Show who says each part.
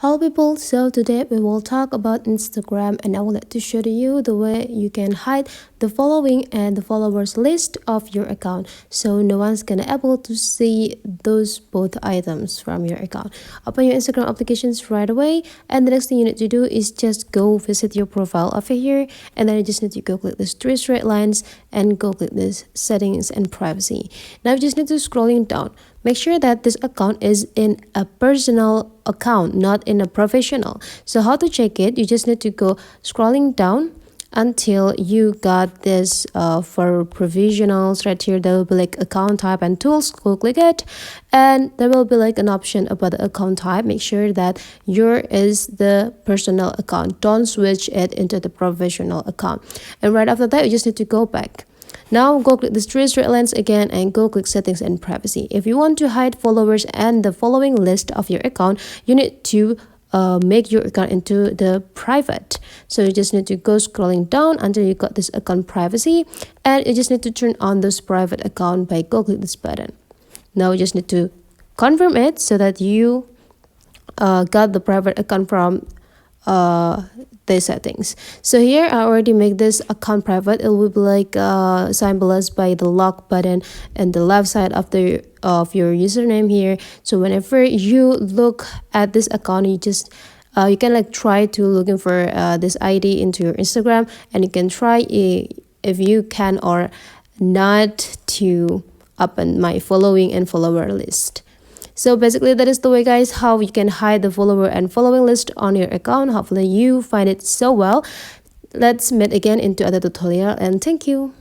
Speaker 1: Hello people, so today we will talk about Instagram and I would like to show you the way you can hide the following and the followers list of your account so no one's gonna able to see those both items from your account. Open your Instagram applications right away and the next thing you need to do is just go visit your profile over here and then you just need to go click these three straight lines and go click this settings and privacy. Now you just need to scrolling down. Make sure that this account is in a personal account, not in a professional. So how to check it? You just need to go scrolling down until you got this for provisionals right here. There will be like account type and tools. Go click it and there will be like an option about the account type. Make sure that your is the personal account. Don't switch it into the professional account. And right after that you just need to go back. Now go click the three straight lines again and go click settings and privacy. If you want to hide followers and the following list of your account, you need to make your account into the private. So you just need to go scrolling down until you got this account privacy and you just need to turn on this private account by go click this button. Now you just need to confirm it so that you got the private account from the settings. So here I already make this account private. It will be like symbolized by the lock button and the left side of your username here. So whenever you look at this account, you just you can like try to looking for this ID into your Instagram and you can try if you can or not to open my following and follower list. So basically that is the way guys how you can hide the follower and following list on your account. Hopefully you find it so well. Let's meet again into other tutorial and thank you.